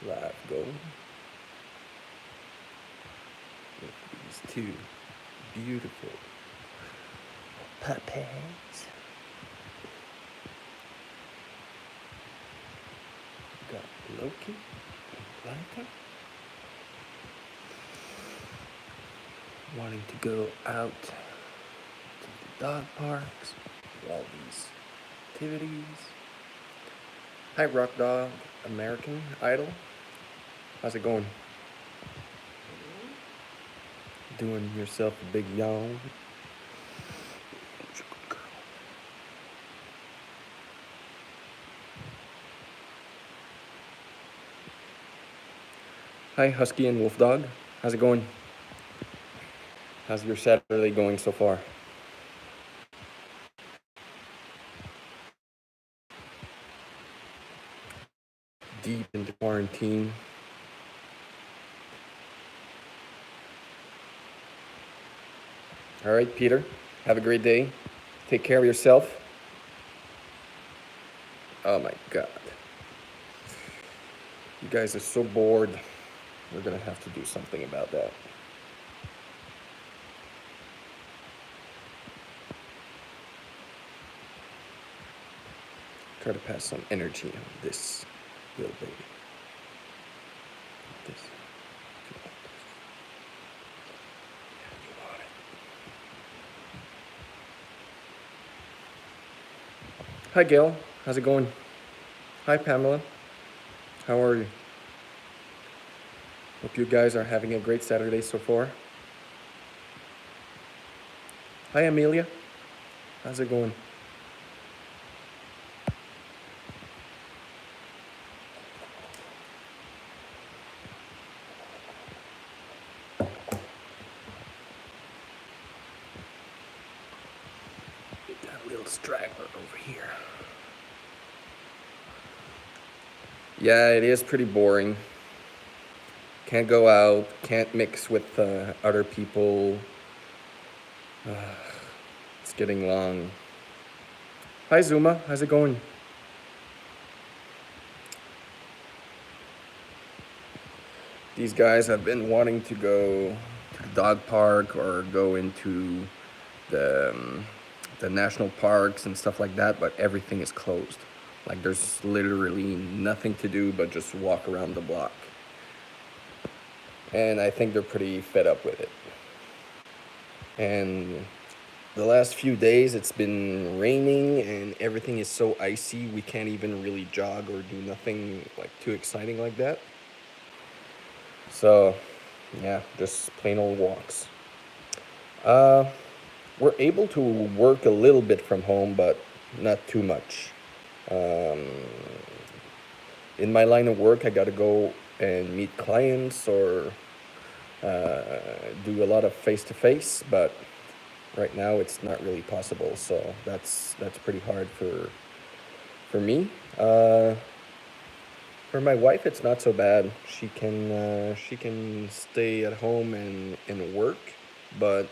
live going. Look at these two beautiful puppies. Got Loki and Laika. Wanting to go out to the dog parks, all these activities. Hi, Rock Dog, American Idol. How's it going? Doing yourself a big yawn. Hi, Husky and Wolf Dog. How's it going? How's your Saturday going so far? Deep into quarantine. All right, Peter, have a great day. Take care of yourself. Oh my God. You guys are so bored. We're gonna have to do something about that. Try to pass some energy on this little baby. This. You want it. Hi, Gail. How's it going? Hi, Pamela. How are you? Hope you guys are having a great Saturday so far. Hi, Amelia. How's it going? Got a little straggler over here. Yeah, it is pretty boring. Can't go out, can't mix with other people. It's getting long. Hi, Zuma. How's it going? These guys have been wanting to go to the dog park or go into the national parks and stuff like that, but everything is closed. Like, there's literally nothing to do but just walk around the block. And I think they're pretty fed up with it. And the last few days it's been raining and everything is so icy we can't even really jog or do nothing like too exciting like that. So yeah, just plain old walks. We're able to work a little bit from home, but not too much. In my line of work, I gotta go and meet clients or do a lot of face-to-face, but right now it's not really possible, so that's pretty hard for me. For my wife, it's not so bad. She can stay at home and work, but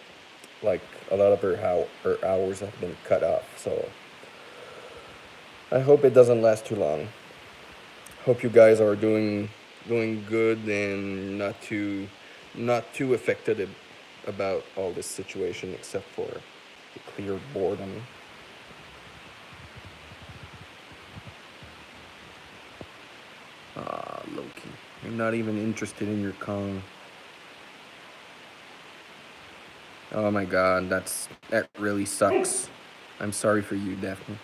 like a lot of her hours have been cut off, so I hope it doesn't last too long. Hope you guys are doing good and not too affected about all this situation, except for the clear boredom. Ah, Loki, you're not even interested in your Kong. Oh my God, that really sucks. I'm sorry for you, Daphne.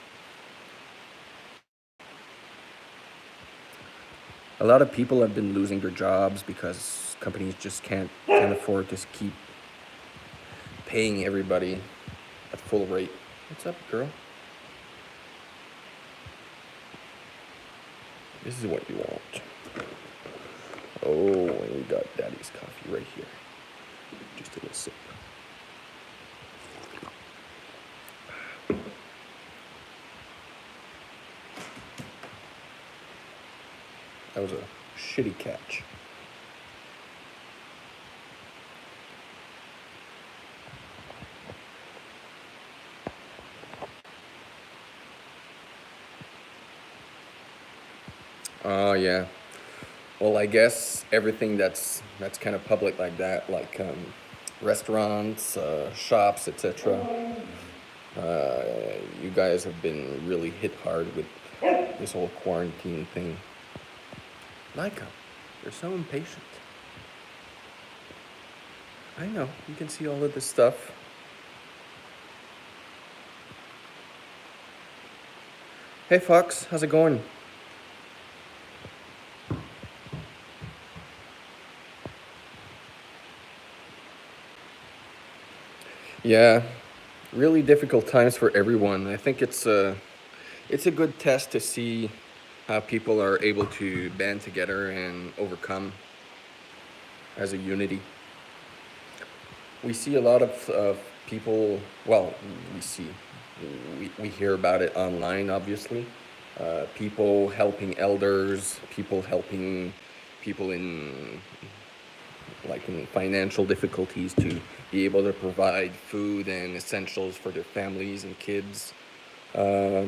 A lot of people have been losing their jobs because companies just can't afford to keep paying everybody at full rate. What's up, girl? This is what you want. Oh, and we got Daddy's coffee right here. Just a little sip. That was a shitty catch. Oh, yeah. Well, I guess everything that's kind of public like that, like restaurants, shops, etc. You guys have been really hit hard with this whole quarantine thing. Laika, you're so impatient. I know, you can see all of this stuff. Hey Fox, how's it going? Yeah, really difficult times for everyone. I think it's a good test to see how people are able to band together and overcome as a unity. We see a lot of people, well, we see, we hear about it online, obviously. People helping elders, people helping people in, like, in financial difficulties to be able to provide food and essentials for their families and kids. Uh,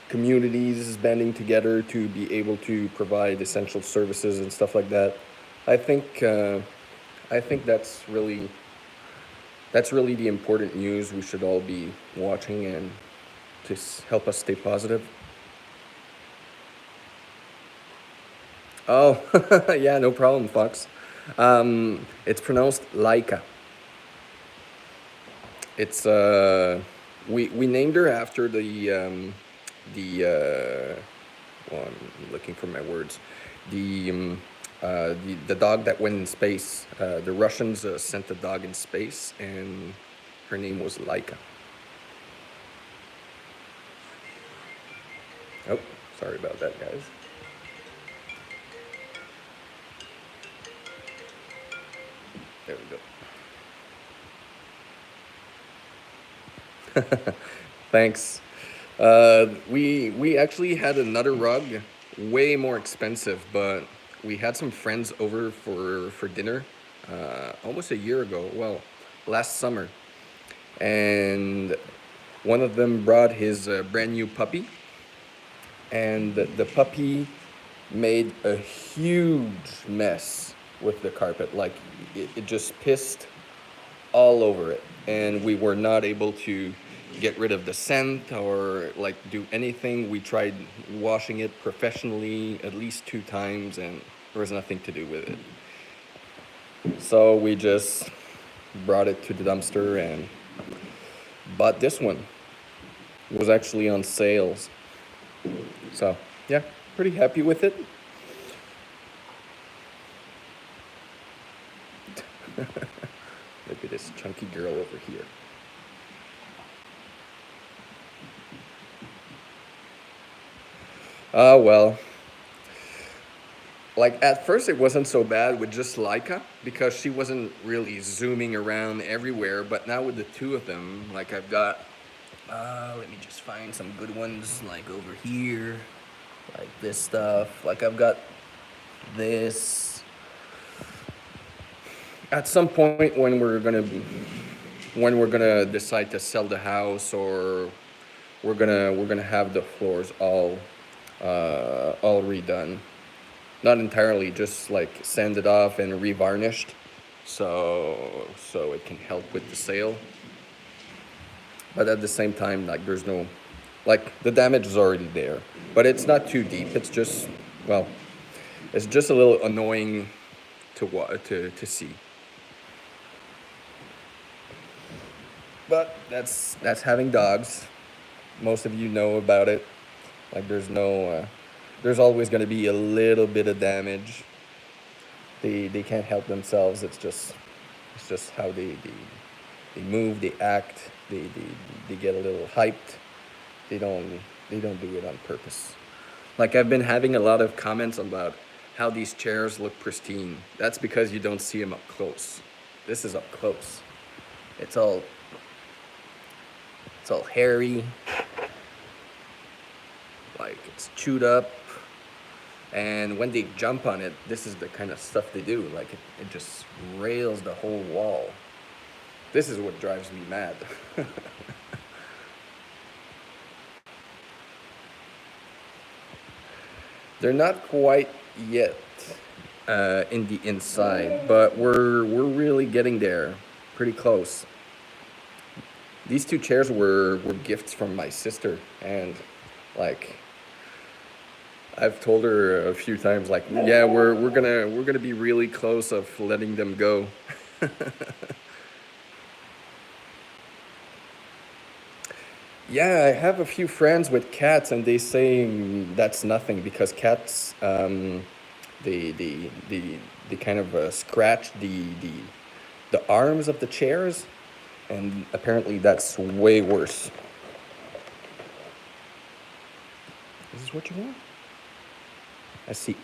Communities banding together to be able to provide essential services and stuff like that. I think I think that's really the important news we should all be watching and to help us stay positive. Oh, yeah, no problem, Fox. It's pronounced Laika. It's we named her after well, I'm looking for my words. The dog that went in space. The Russians sent the dog in space, and her name was Laika. Oh, sorry about that, guys. There we go. Thanks. We actually had another rug, way more expensive, but we had some friends over for dinner, almost a year ago. Well, last summer, and one of them brought his brand new puppy, and the puppy made a huge mess with the carpet. Like it just pissed all over it, and we were not able to get rid of the scent or like do anything. We tried washing it professionally at least 2 times, and there was nothing to do with it. So we just brought it to the dumpster and bought this one. It was actually on sales. So yeah, pretty happy with it. Look at this chunky girl over here. Well, like at first it wasn't so bad with just Laika because she wasn't really zooming around everywhere. But now with the two of them, like I've got, let me just find some good ones like over here, like this stuff. Like I've got this. At some point when we're gonna decide to sell the house, or we're gonna have the floors all redone. Not entirely, just like sanded off and revarnished, so it can help with the sale. But at the same time, like there's no, like the damage is already there, but it's not too deep. It's just, well, it's just a little annoying to see. But that's having dogs. Most of you know about it. Like there's always going to be a little bit of damage. They can't help themselves. It's just how they move, they act, they get a little hyped. They don't they don't do it on purpose. Like I've been having a lot of comments about how these chairs look pristine. That's because you don't see them up close. This is up close. It's all it's all hairy. Like it's chewed up. And when they jump on it, this is the kind of stuff they do. Like it just rails the whole wall. This is what drives me mad. They're not quite yet. in the inside, but we're really getting there, pretty close. These two chairs were gifts from my sister, and like I've told her a few times, like, yeah, we're gonna be really close of letting them go. Yeah, I have a few friends with cats, and they say that's nothing because cats, they kind of scratch the arms of the chairs, and apparently that's way worse. Is this what you want? I see.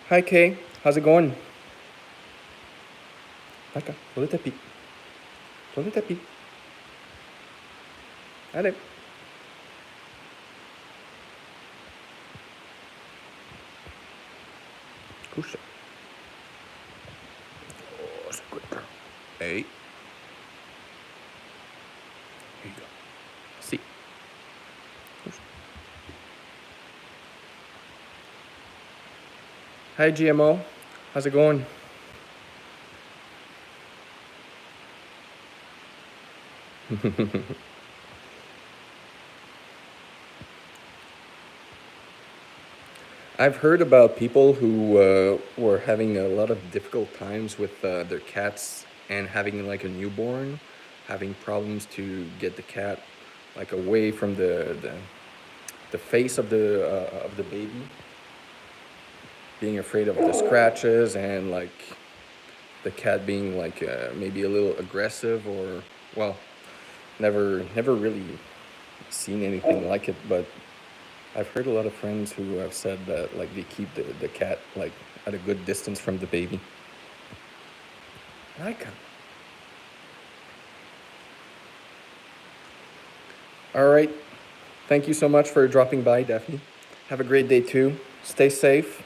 Hi, Kay. How's it going? Laika, sur le tapis. Sur le tapis. Allez. Couche. Oh, c'est good girl. Hey. Here you go. See. Couche. Hi, GMO. How's it going? I've heard about people who were having a lot of difficult times with their cats and having like a newborn, having problems to get the cat like away from the face of the baby, being afraid of the scratches and like the cat being like maybe a little aggressive, or well, never really seen anything like it, but I've heard a lot of friends who have said that like they keep the cat like at a good distance from the baby. Laika. All right. Thank you so much for dropping by, Daphne. Have a great day too. Stay safe.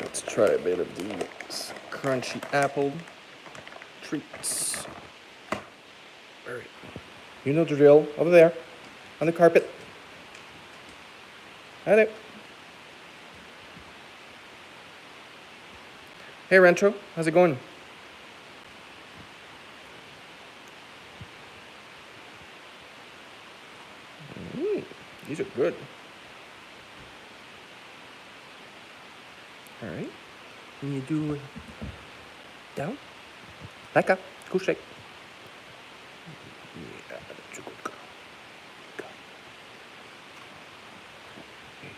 Let's try a bit of these crunchy apple treats. All right. You know the drill. Over there, on the carpet. At it. Hey, Rancho. How's it going? These are good. All right. And you do down. Laika, go shake. Yeah, that's a good girl. Go. There you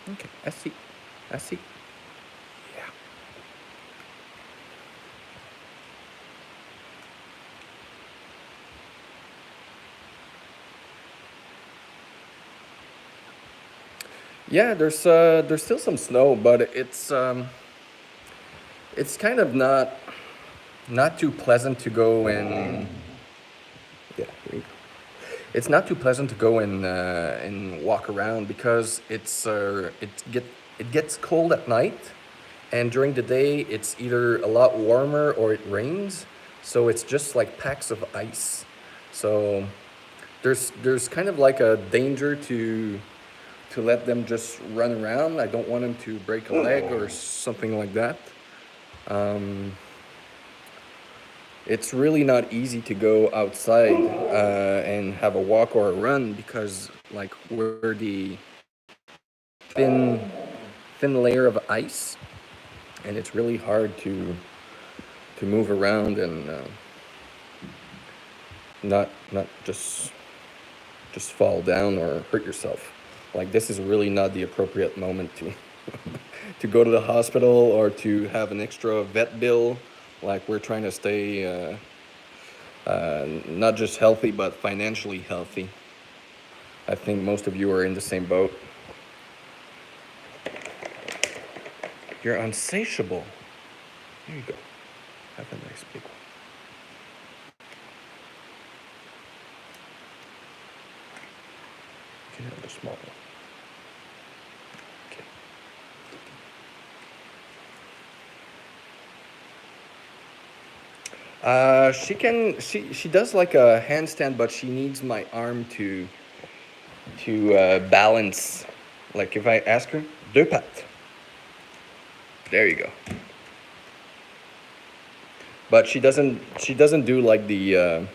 go. Okay, I see. I see. Yeah. Yeah, there's still some snow, but it's kind of not too pleasant to go in. Yeah, here you go. It's not too pleasant to go and walk around because it gets cold at night, and during the day it's either a lot warmer or it rains, so it's just like packs of ice. So there's kind of like a danger to let them just run around. I don't want them to break a leg or something like that. It's really not easy to go outside and have a walk or a run because like we're the thin layer of ice, and it's really hard to move around and not just fall down or hurt yourself. Like this is really not the appropriate moment to to go to the hospital or to have an extra vet bill. Like we're trying to stay not just healthy but financially healthy. I think most of you are in the same boat. You're unsatiable. Here you go. Have a nice big one. You can have the small one. Okay. She does like a handstand, but she needs my arm to balance. Like if I ask her, deux pattes. There you go. But she doesn't do like the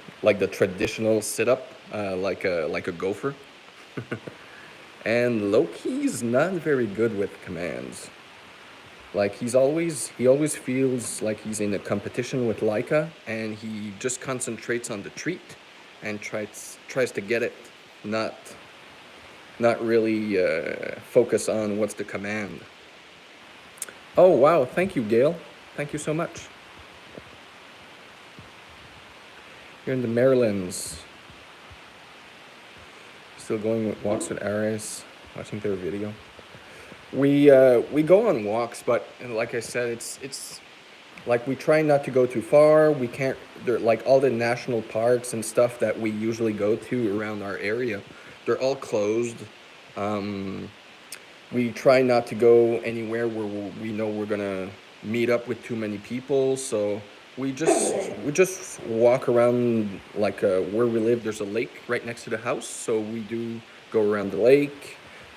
traditional sit up like a gopher. And Loki's not very good with commands. Like he always feels like he's in a competition with Laika, and he just concentrates on the treat and tries to get it, not really focus on what's the command. Oh wow, thank you, Gail. Thank you so much. Here in the Marylands. Still going with walks with Aries, watching their video. We go on walks, but like I said, it's like we try not to go too far. We can't. They're like all the national parks and stuff that we usually go to around our area. They're all closed. We try not to go anywhere where we know we're gonna meet up with too many people. So we just walk around like where we live. There's a lake right next to the house, so we do go around the lake.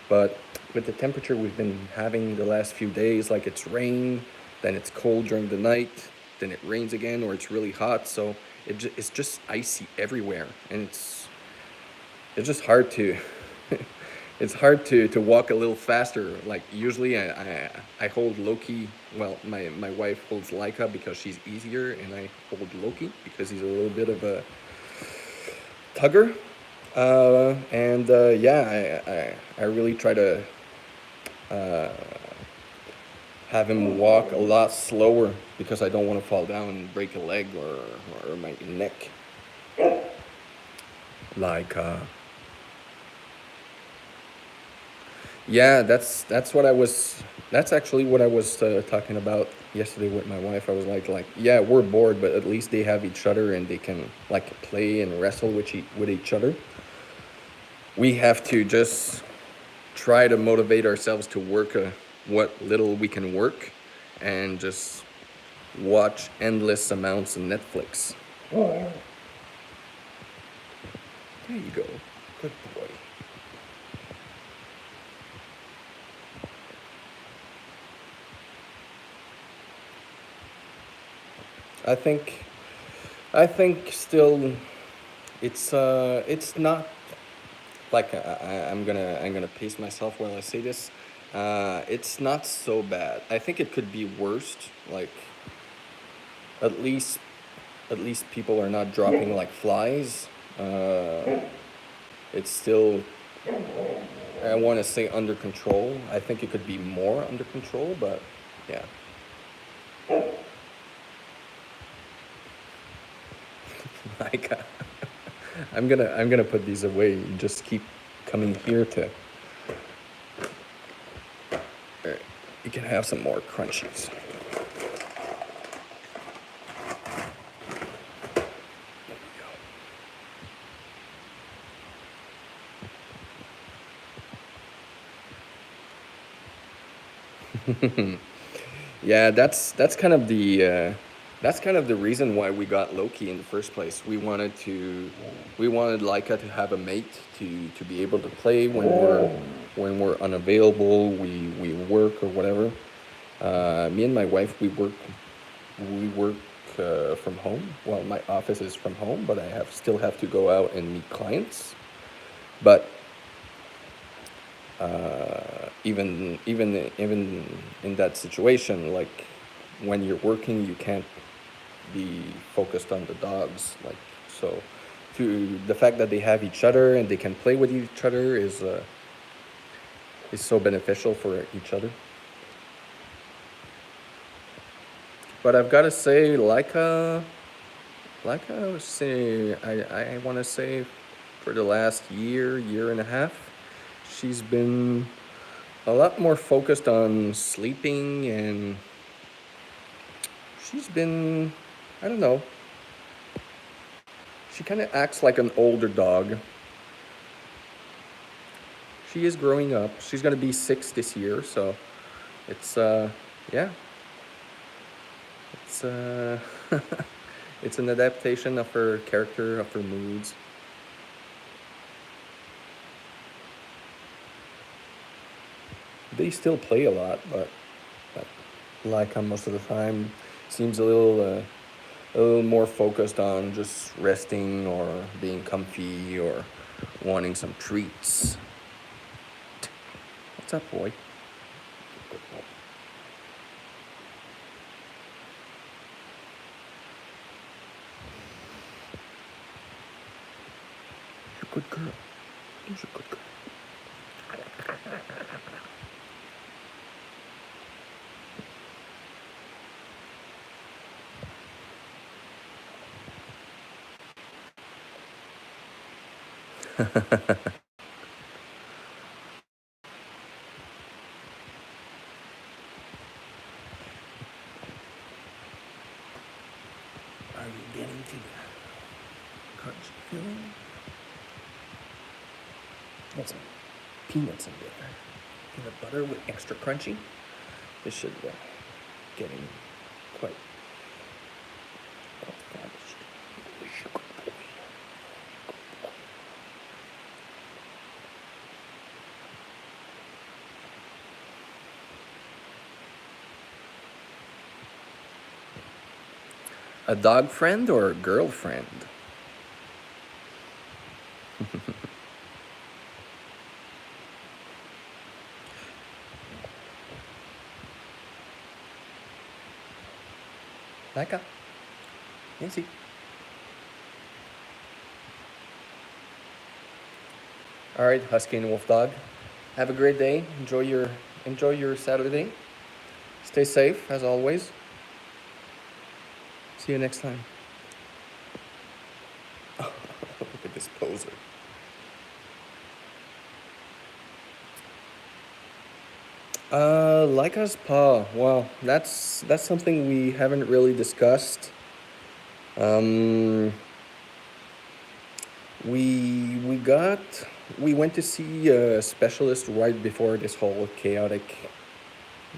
But with the temperature we've been having the last few days, like it's rain, then it's cold during the night, then it rains again, or it's really hot. So it's just icy everywhere, and it's just hard to it's hard to walk a little faster. Like usually I hold Loki. Well, my wife holds Laika because she's easier, and I hold Loki because he's a little bit of a tugger. Yeah, I really try to have him walk a lot slower because I don't want to fall down and break a leg or my neck. Laika. Yeah, that's what I was. That's actually what I was talking about yesterday with my wife. I was like, yeah, we're bored, but at least they have each other and they can like play and wrestle with each other. We have to just try to motivate ourselves to work what little we can work, and just watch endless amounts of Netflix. There you go, good boy. I think still it's not like I'm gonna pace myself while I say this. It's not so bad. I think it could be worse. Like at least people are not dropping like flies. It's still, I want to say, under control. I think it could be more under control, but yeah. Like, I'm gonna put these away. You just keep coming here to. Alright, you can have some more crunchies. Yeah, that's kind of the reason why we got Loki in the first place. We wanted Laika to have a mate to be able to play when we're unavailable, we work or whatever. Me and my wife, we work from home. Well, my office is from home, but I still have to go out and meet clients. But even in that situation, like when you're working, you can't be focused on the dogs. Like, so to the fact that they have each other and they can play with each other is so beneficial for each other. But I've got to say, Laika, say I want to say, for the last year and a half, she's been a lot more focused on sleeping, and she's been, I don't know, she kind of acts like an older dog. She is growing up. She's going to be 6 this year, so it's, yeah. It's, It's an adaptation of her character, of her moods. They still play a lot, but Laika most of the time seems a little more focused on just resting or being comfy or wanting some treats. What's up, boy? Good boy. You're a good girl. You're a good girl. Are you getting to the crunch feeling? Got some peanuts in there. Peanut butter with extra crunchy. This should get in quite famished. A dog friend or a girlfriend? Laika. Nancy. All right, Husky and Wolf Dog. Have a great day. Enjoy your Saturday. Stay safe as always. See you next time. Look at this poser. Laika's paw. Well, that's something we haven't really discussed. We went to see a specialist right before this whole chaotic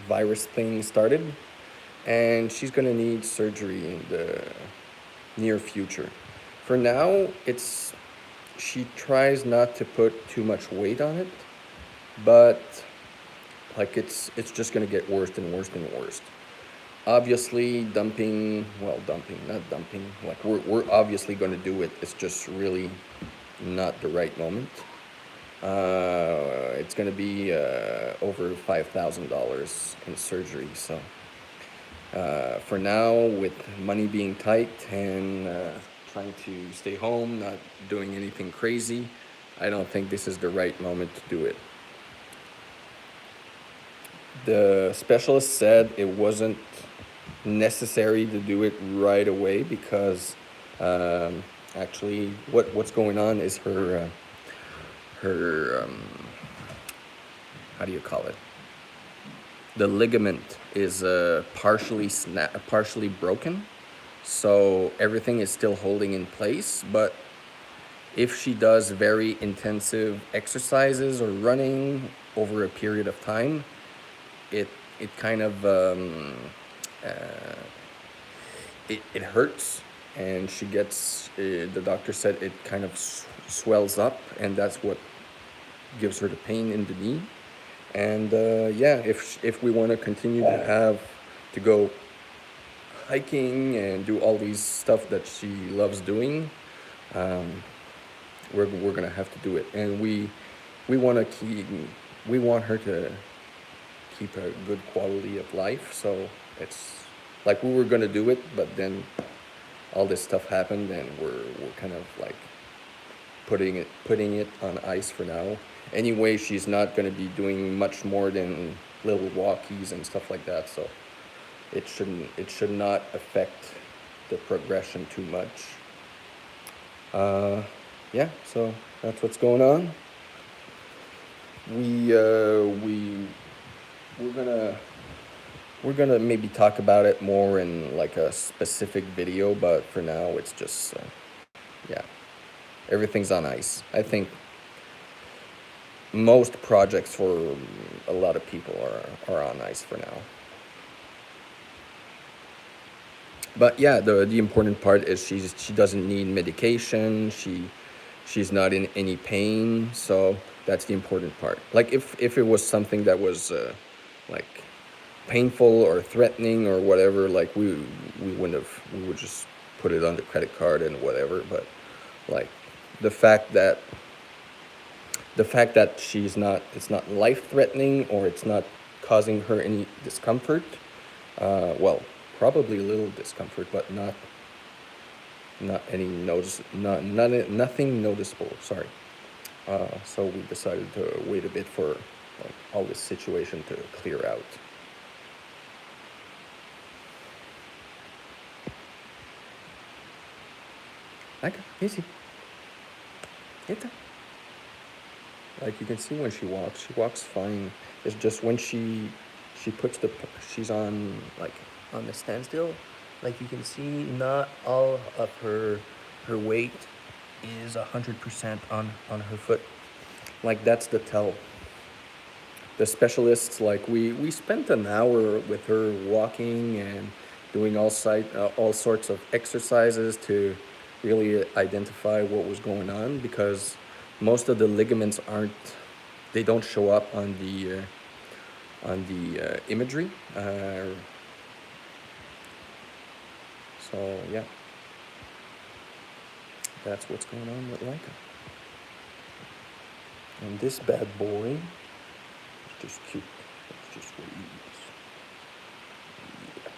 virus thing started, and she's gonna need surgery in the near future. For now, she tries not to put too much weight on it, but like it's just gonna get worse and worse and worse. Obviously, not dumping. Like we're obviously gonna do it. It's just really not the right moment. It's gonna be over $5,000 in surgery. So for now, with money being tight and trying to stay home, not doing anything crazy, I don't think this is the right moment to do it. The specialist said it wasn't necessary to do it right away because actually what's going on is her how do you call it? The ligament is partially broken, so everything is still holding in place. But if she does very intensive exercises or running over a period of time, it kind of it hurts, and she gets the doctor said it kind of swells up, and that's what gives her the pain in the knee. And yeah, if we want to continue to go hiking and do all these stuff that she loves doing, we're gonna have to do it. And we want her to keep a good quality of life. So it's like we were gonna do it, but then all this stuff happened, and we're kind of like putting it on ice for now. Anyway, she's not going to be doing much more than little walkies and stuff like that, so it should not affect the progression too much. Yeah, so that's what's going on. We're gonna maybe talk about it more in like a specific video, but for now it's just yeah, everything's on ice. I think most projects for a lot of people are on ice for now. But yeah, the important part is she doesn't need medication. She's not in any pain, so that's the important part. Like if it was something that was like painful or threatening or whatever, like we wouldn't have, we would just put it on the credit card and whatever. But like the fact that she's not, it's not life threatening or it's not causing her any discomfort, well, probably a little discomfort, but not any nothing noticeable. Sorry. So we decided to wait a bit for like all this situation to clear out. Like, easy. It's like you can see when she walks fine. It's just when she puts she's on like on the standstill, like you can see not all of her weight is 100% on her foot. Like that's the tell. The specialists, like we spent an hour with her walking and doing all sorts of exercises to really identify what was going on, because most of the ligaments they don't show up on the imagery. So yeah, that's what's going on with Laika. And this bad boy is just cute. It's just what he is. Yeah.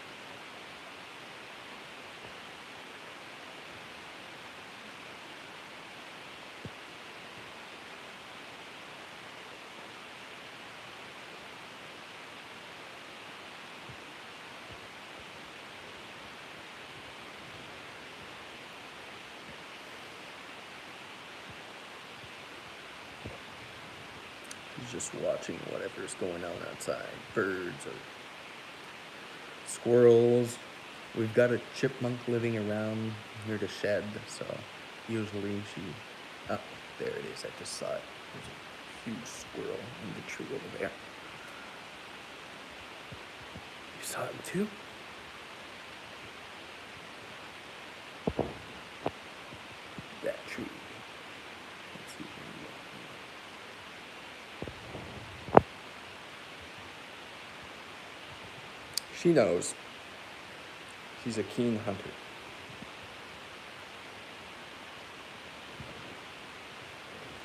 He's just watching whatever's going on outside. Birds or squirrels. We've got a chipmunk living around near the shed, so usually oh, there it is, I just saw it. There's a huge squirrel in the tree over there. You saw him too? That tree. Let's see. She knows. She's a keen hunter.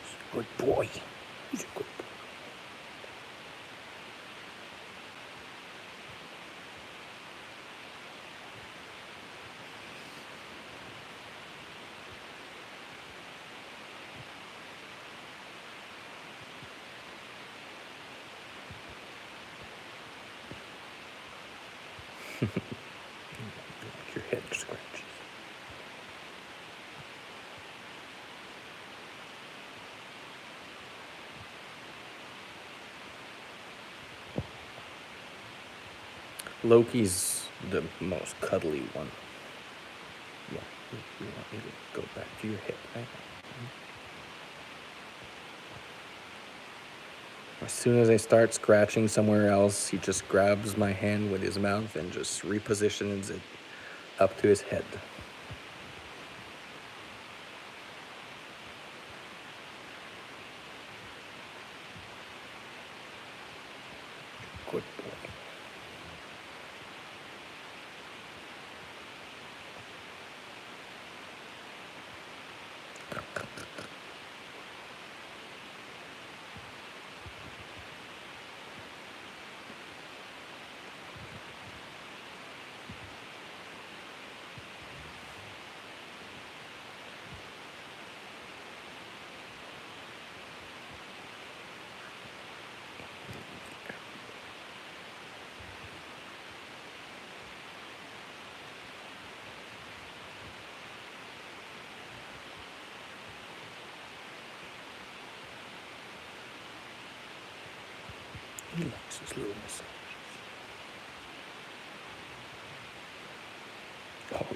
He's a good boy. He's a good boy. Your head scratches. Loki's the most cuddly one. Yeah, you want me to go back to your hip, right? As soon as I start scratching somewhere else, he just grabs my hand with his mouth and just repositions it up to his head. Good boy. He likes his little massages. Oh,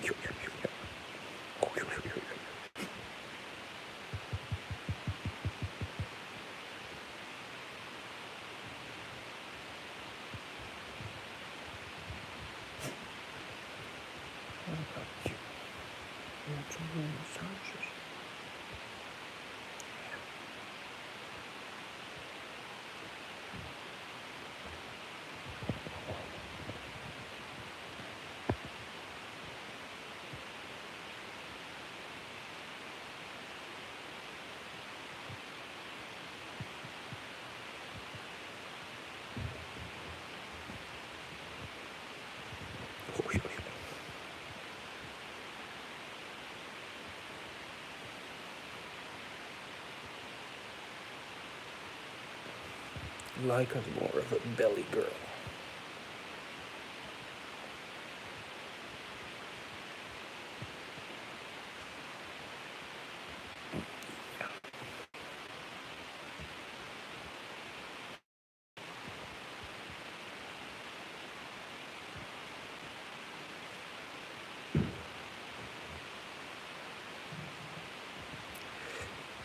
Laika's more of a belly girl.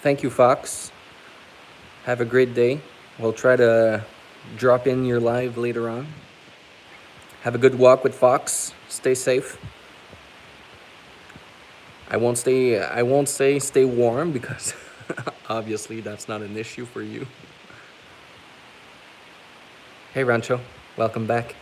Thank you, Fox. Have a great day. We'll try to drop in your live later on. Have a good walk with Fox. Stay safe. I won't say stay warm because obviously that's not an issue for you. Hey Rancho, welcome back.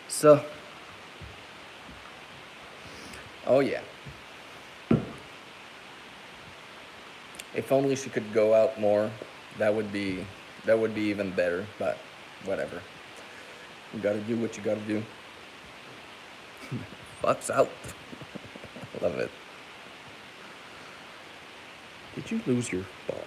So, oh yeah. If only she could go out more, that would be even better, but whatever. You gotta do what you gotta do. Fuck's out. Love it. Did you lose your ball?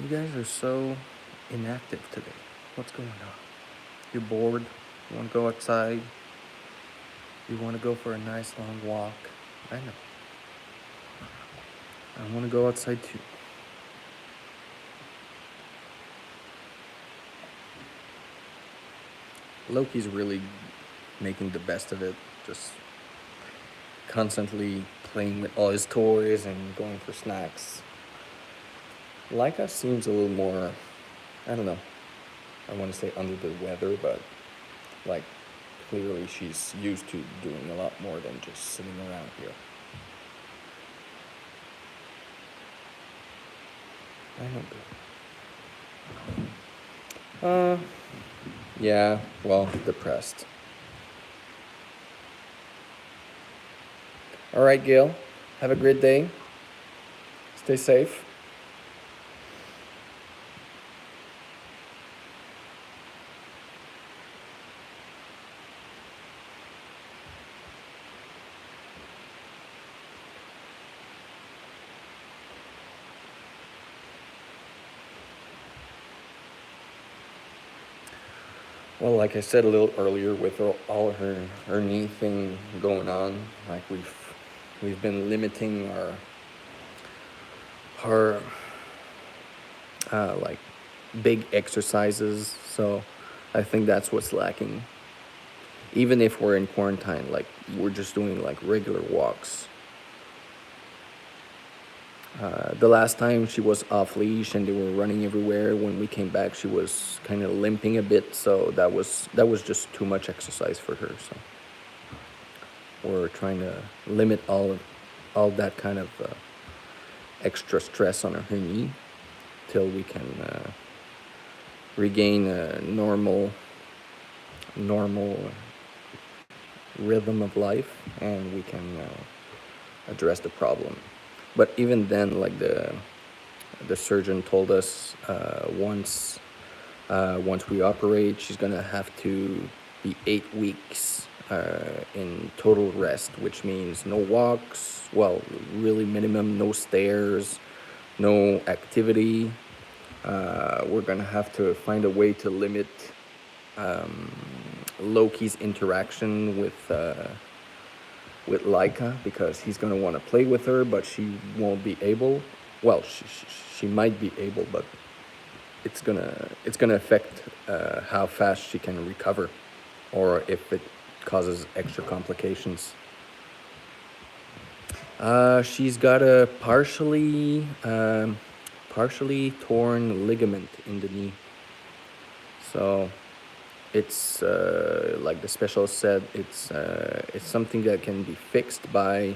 You guys are so inactive today. What's going on? You're bored? You want to go outside? You want to go for a nice long walk? I know. I want to go outside too. Loki's really making the best of it. Just constantly playing with all his toys and going for snacks. Laika seems a little more, I don't know, I want to say under the weather, but like clearly she's used to doing a lot more than just sitting around here. I know. Yeah, well, depressed. All right, Gail, have a great day. Stay safe. Well, like I said a little earlier, with all her knee thing going on, like we've been limiting our like big exercises, so I think that's what's lacking. Even if we're in quarantine, like we're just doing like regular walks. The last time she was off leash and they were running everywhere. When we came back, she was kind of limping a bit, so that was just too much exercise for her. So we're trying to limit all that kind of extra stress on her knee till we can regain a normal rhythm of life, and we can address the problem. But even then, like the surgeon told us, once we operate, she's gonna have to be 8 weeks in total rest, which means no walks, well, really minimum, no stairs, no activity. We're gonna have to find a way to limit Loki's interaction with Laika, because he's gonna want to play with her, but she won't be able. Well, she might be able, but it's gonna affect how fast she can recover, or if it causes extra complications. She's got a partially torn ligament in the knee, so it's like the specialist said, it's something that can be fixed by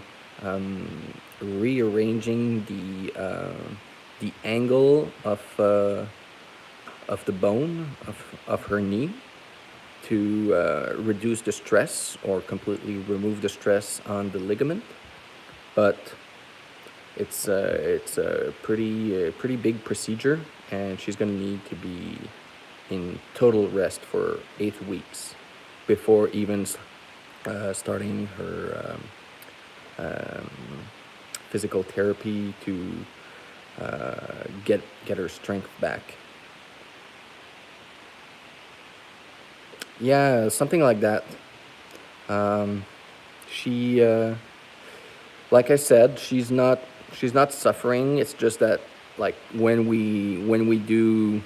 rearranging the angle of the bone of her knee to reduce the stress or completely remove the stress on the ligament. But it's a pretty big procedure, and she's gonna need to be in total rest for 8 weeks before even starting her physical therapy to get her strength back. Yeah, something like that. She, like I said, she's not suffering. It's just that, like, when we do,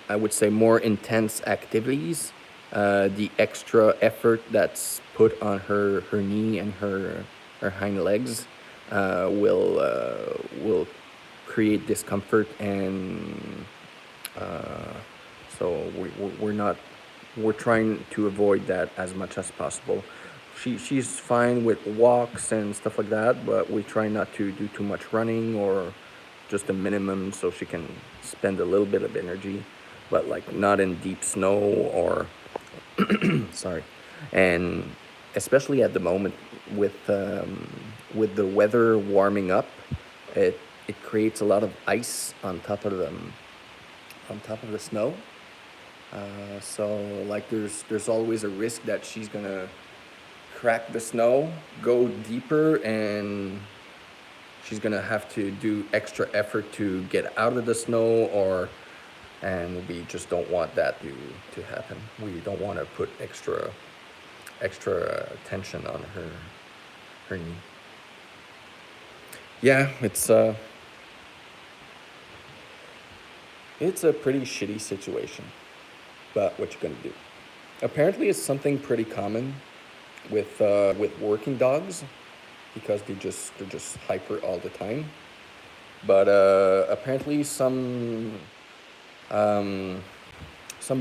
I would say, more intense activities, the extra effort that's put on her knee and her hind legs will create discomfort, and so we're trying to avoid that as much as possible. She's fine with walks and stuff like that, but we try not to do too much running, or just a minimum, so she can spend a little bit of energy, but like not in deep snow or sorry. And especially at the moment with the weather warming up, it creates a lot of ice on top of the snow. So like there's always a risk that she's gonna crack the snow, go deeper, and she's gonna have to do extra effort to get out of the snow, and we just don't want that to happen. We don't want to put extra tension on her knee. Yeah, it's a pretty shitty situation, but what you gonna do? Apparently, it's something pretty common with working dogs, because they're just hyper all the time. But apparently some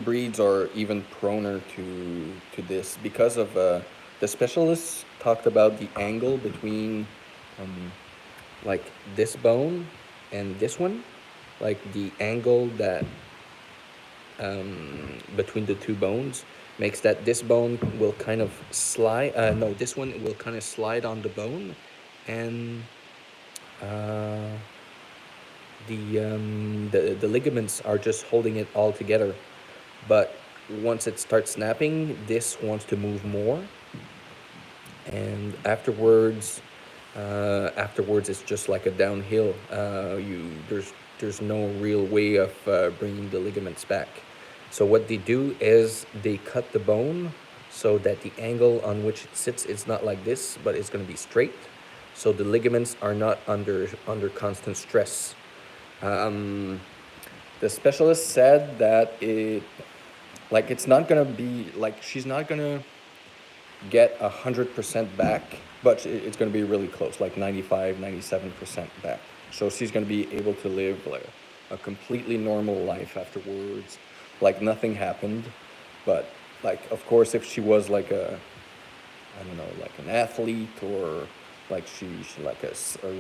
breeds are even proner to this, because of the specialists talked about the angle between like this bone and this one, like the angle that between the two bones makes that this bone will kind of slide. No, this one will kind of slide on the bone, and the ligaments are just holding it all together. But once it starts snapping, this wants to move more, and afterwards it's just like a downhill. There's no real way of bringing the ligaments back. So what they do is they cut the bone so that the angle on which it sits is not like this, but it's going to be straight, so the ligaments are not under constant stress. The specialist said that it's not going to be like, she's not going to get 100% back, but it's going to be really close, like 95-97% back. So she's going to be able to live like a completely normal life afterwards, like nothing happened. But like, of course, if she was like I don't know, like an athlete, or like she like a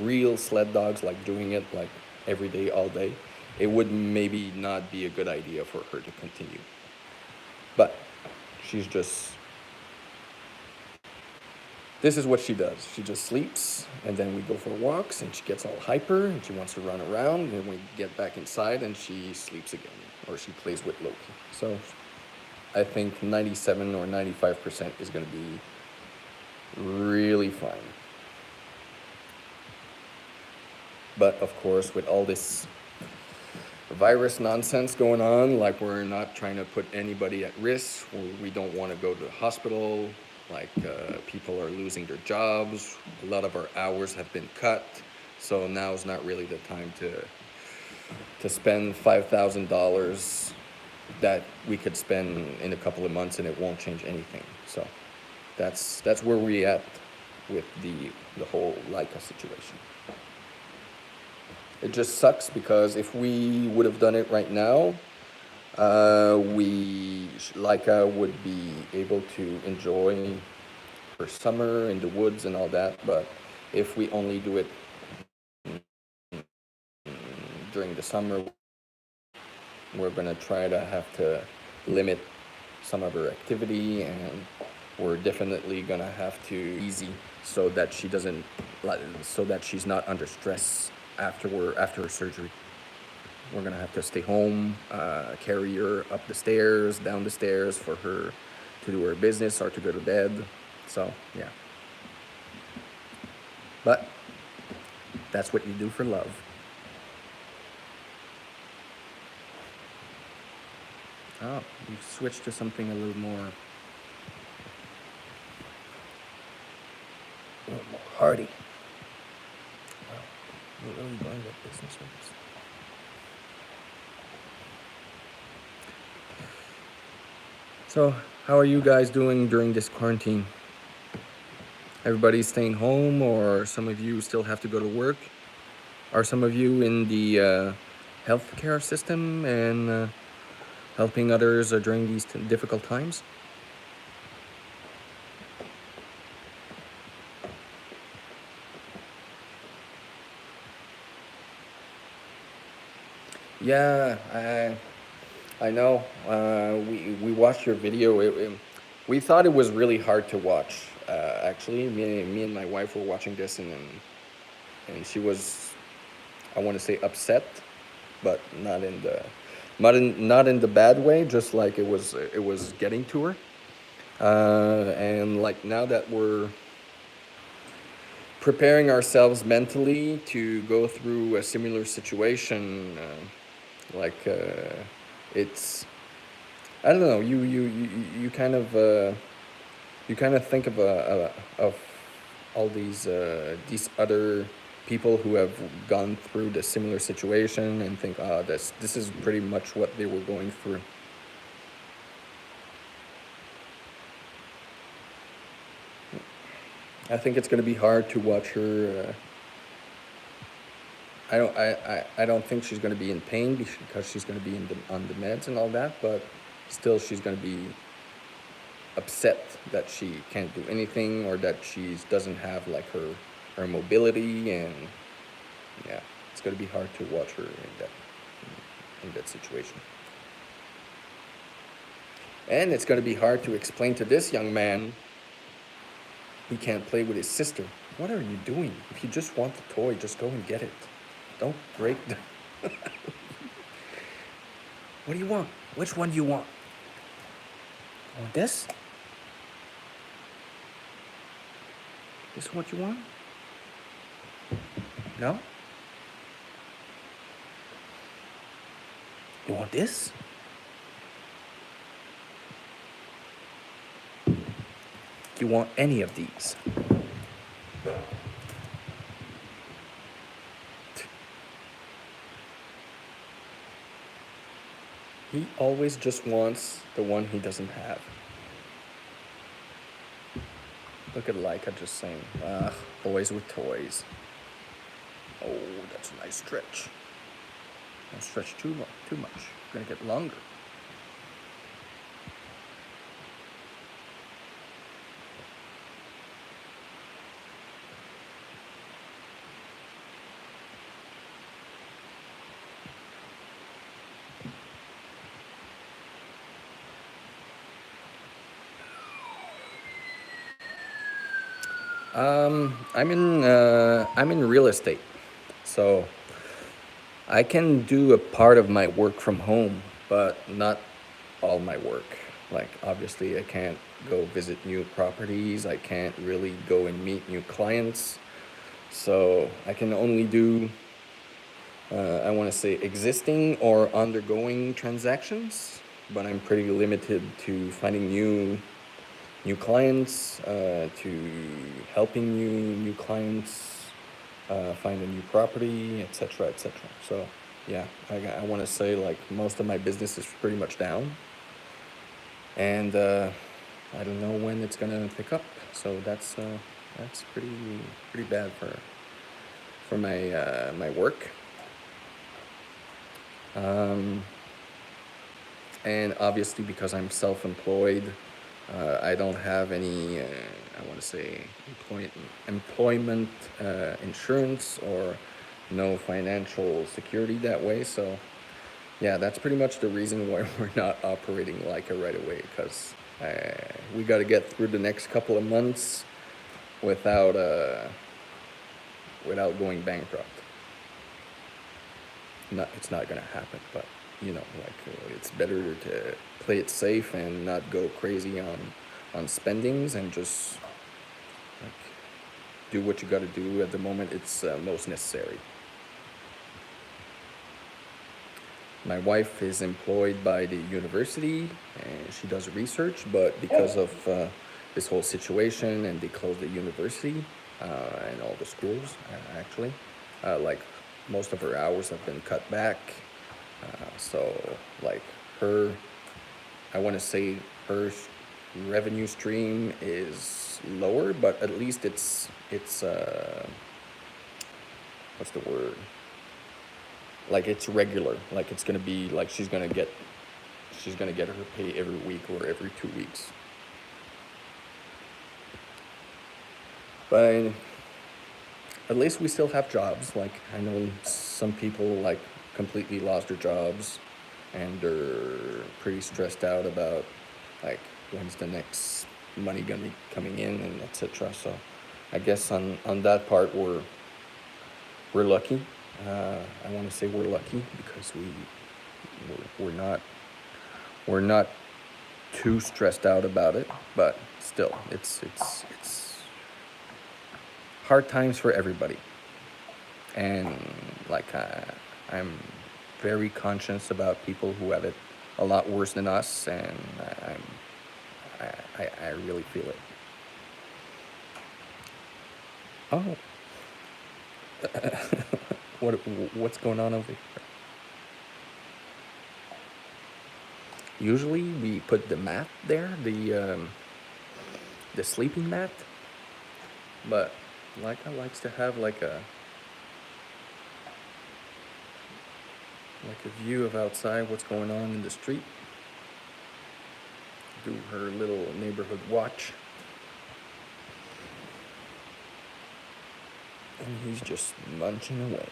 real sled dog's, like doing it like every day, all day, it would maybe not be a good idea for her to continue. But this is what she does. She just sleeps, and then we go for walks, and she gets all hyper, and she wants to run around, and then we get back inside, and she sleeps again, or she plays with Loki. So I think 97 or 95% is going to be really fine. But of course, with all this virus nonsense going on, like we're not trying to put anybody at risk, we don't want to go to the hospital, like people are losing their jobs, a lot of our hours have been cut, so now is not really the time to spend $5,000 that we could spend in a couple of months and it won't change anything. So that's where we at with the whole Laika situation. It just sucks because if we would have done it right now, Laika would be able to enjoy her summer in the woods and all that. But if we only do it during the summer, we're gonna try to have to limit some of her activity, and we're definitely gonna have to easy so that she's not under stress after her surgery. We're gonna have to stay home, carry her up the stairs, down the stairs for her to do her business or to go to bed. So yeah, but that's what you do for love. Oh, you've switched to something a little more hardy. Wow, you're really going with business with this. So, how are you guys doing during this quarantine? Everybody's staying home, or some of you still have to go to work? Are some of you in the healthcare system and helping others during these difficult times? Yeah, I know. We watched your video. We thought it was really hard to watch. Actually, me and my wife were watching this, and she was, I want to say, upset, but not in the bad way. Just like it was getting to her. And like now that we're preparing ourselves mentally to go through a similar situation, it's, I don't know, you kind of think of all these other people who have gone through the similar situation and think, this is pretty much what they were going through. I think it's going to be hard to watch her. I don't think she's going to be in pain because she's going to be on the meds and all that, but still she's going to be upset that she can't do anything, or that she doesn't have like her mobility, and yeah, it's going to be hard to watch her in that situation. And it's going to be hard to explain to this young man he can't play with his sister. What are you doing? If you just want the toy, just go and get it. Don't break the... What do you want? Which one do you want? You want this? This is what you want? No? You want this? Do you want any of these? He always just wants the one he doesn't have. Look at Laika just saying, boys with toys. Oh, that's a nice stretch. Don't stretch too much. You're gonna get longer. I'm in real estate, so I can do a part of my work from home, but not all my work. Like, obviously, I can't go visit new properties. I can't really go and meet new clients. So I can only do, I want to say, existing or undergoing transactions, but I'm pretty limited to finding new clients, to helping new clients find a new property, etc., etc. So yeah, I want to say like most of my business is pretty much down, and I don't know when it's gonna pick up. So that's pretty bad for my my work. Um, and obviously because I'm self-employed, I don't have any, I want to say, employment insurance or no financial security that way. So yeah, that's pretty much the reason why we're not operating Laika right away, because we got to get through the next couple of months without without going bankrupt. It's not gonna happen, but you know, like it's better to play it safe and not go crazy on spendings, and just like do what you got to do at the moment it's most necessary. My wife is employed by the university and she does research, but because of this whole situation, and they closed the university and all the schools, actually, like most of her hours have been cut back. So like her, I want to say her revenue stream is lower, but at least it's what's the word? Like it's regular. Like it's gonna be like she's gonna get her pay every week or every 2 weeks. But at least we still have jobs. Like I know some people like completely lost their jobs, and they're pretty stressed out about like when's the next money gonna be coming in, and etc. So I guess on that part we're lucky. I want to say we're lucky because we're not too stressed out about it, but still it's hard times for everybody. And like I'm very conscious about people who have it a lot worse than us, and I really feel it. Oh, what's going on over here? Usually we put the mat there, the sleeping mat, but Laika likes to have like a view of outside what's going on in the street. Do her little neighborhood watch. And he's just munching away.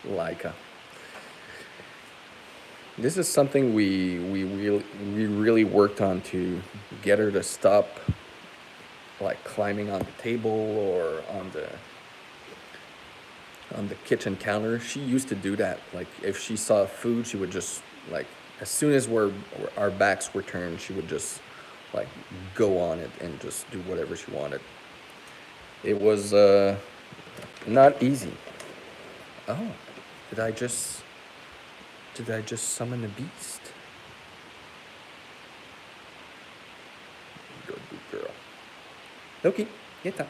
Laika. This is something we really worked on to get her to stop like climbing on the table or on the kitchen counter. She used to do that. Like if she saw food, she would just like, as soon as our backs were turned, she would just like go on it and just do whatever she wanted. It was not easy. Oh, did I just summon the beast? Good girl. Loki, get up.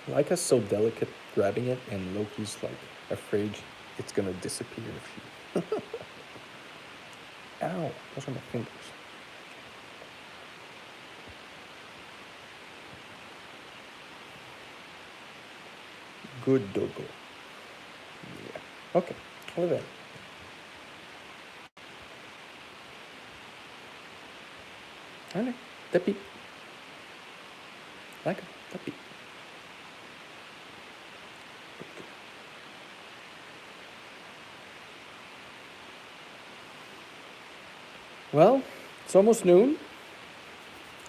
Laika's so delicate grabbing it, and Loki's like afraid it's gonna disappear if she. Ow, those are my fingers. Good doggo. Yeah. Okay, hold it. Allez, tapis. Laika, tapis. Well, it's almost noon.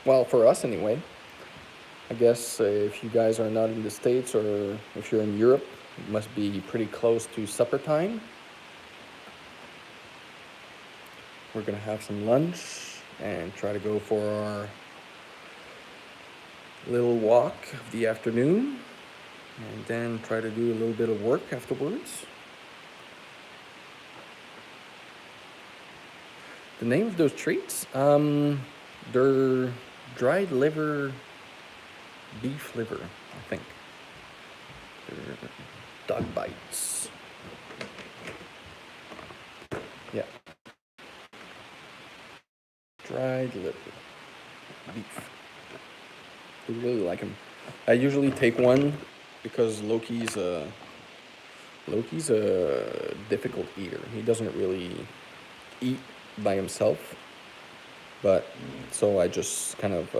Well, for us anyway. I guess if you guys are not in the States or if you're in Europe, it must be pretty close to supper time. We're gonna have some lunch and try to go for our little walk of the afternoon and then try to do a little bit of work afterwards. The name of those treats? They're dried liver, beef liver, I think. They're dog bites. Yeah. Dried liver, beef. I really like them. I usually take one because Loki's a difficult eater. He doesn't really eat by himself, but so I just kind of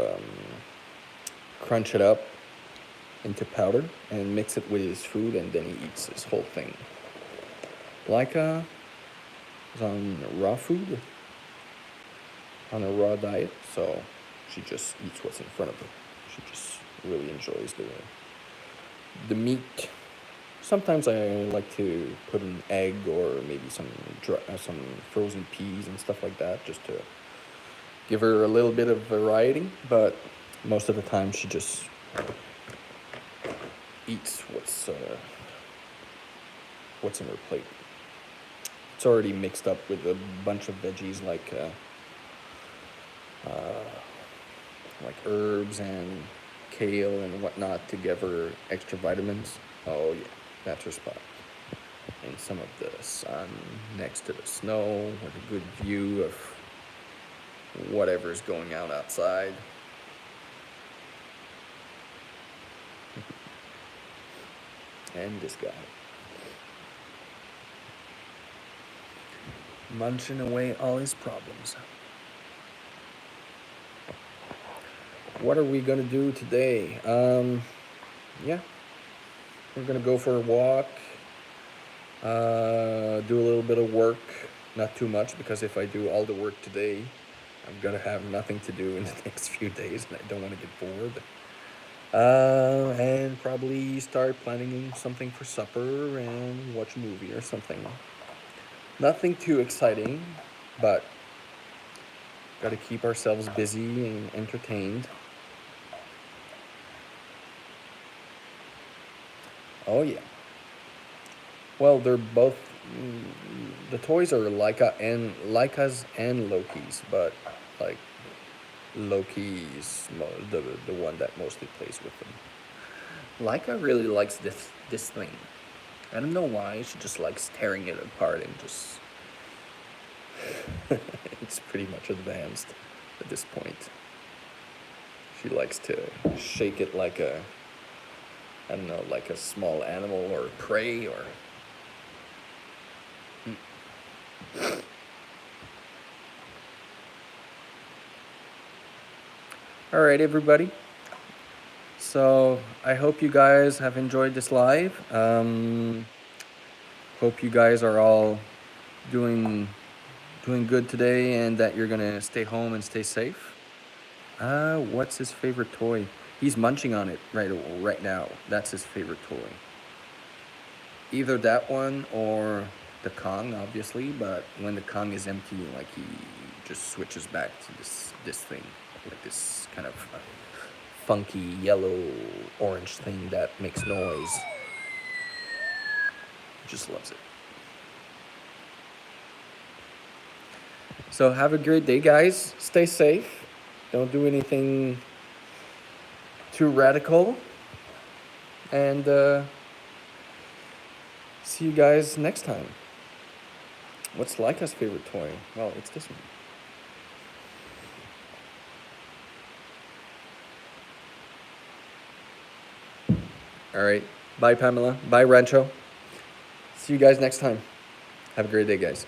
crunch it up into powder and mix it with his food, and then he eats his whole thing. Laika is on raw food, on a raw diet, so she just eats what's in front of her. She just really enjoys the meat. Sometimes I like to put an egg or maybe some frozen peas and stuff like that, just to give her a little bit of variety. But most of the time, she just eats what's in her plate. It's already mixed up with a bunch of veggies like herbs and kale and whatnot to give her extra vitamins. Oh yeah, that's her spot. In some of the sun, next to the snow, with a good view of whatever's going on outside. And this guy. Munching away all his problems. What are we gonna do today? Yeah, we're gonna go for a walk, do a little bit of work, not too much, because if I do all the work today, I'm gonna have nothing to do in the next few days, and I don't want to get bored. And probably start planning something for supper and watch a movie or something. Nothing too exciting, but gotta keep ourselves busy and entertained. Oh yeah. Well, they're both. The toys are Laikas and Loki's, but like Loki's the one that mostly plays with them. Laika really likes this thing. I don't know why. She just likes tearing it apart and just. It's pretty much advanced at this point. She likes to shake it like a, I don't know, like a small animal or prey or. All right, everybody. So I hope you guys have enjoyed this live. Hope you guys are all doing good today, and that you're gonna stay home and stay safe. What's his favorite toy? He's munching on it right now. That's his favorite toy. Either that one or the Kong, obviously. But when the Kong is empty, like he just switches back to this thing, like this kind of funky yellow orange thing that makes noise. Just loves it. So have a great day, guys. Stay safe. Don't do anything too radical. And see you guys next time. What's Laika's favorite toy? Well, it's this one. All right. Bye, Pamela. Bye, Rancho. See you guys next time. Have a great day, guys.